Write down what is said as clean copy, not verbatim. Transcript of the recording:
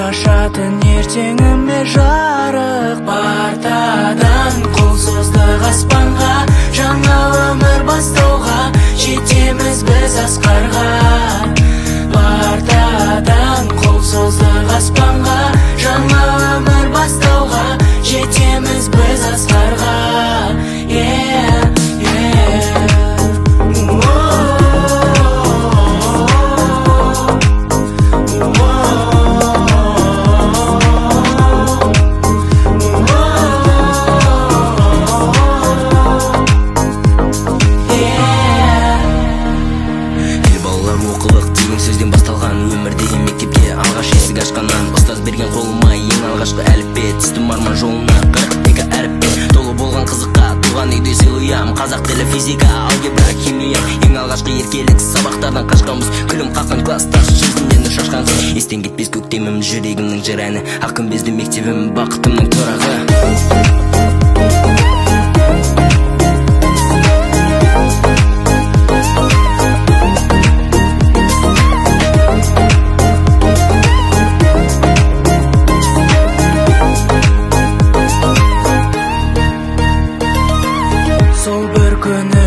шашатын ертеңіме жарық партадан қол создық аспанға, жаңа өмір бастауға, жетеміз біз асқарға. Партадан қол создық аспанға, жаңа өмір бастауға, жетеміз біз асқарға. Сөзден басталған өмірдегі мектепте алғаш есік ашқаннан, ұстаз берген қолыма ең алғашқы әліппе, түстім арман жолына 42 әріппен толы болған қызыққа. Туған үйде сыйлыям, қазақ тілі, физика, алгебра, химия. Ең алғашқы еркелік сабақтардан қашқанбыз, күлім қаққан класстас, жүзімнен нұр шашқан қыз. Естен кетпес көктемім, жүрегімнің жыр әні, ақ күмбезді мектебім, бақытымның тұрағы. Сол бір күні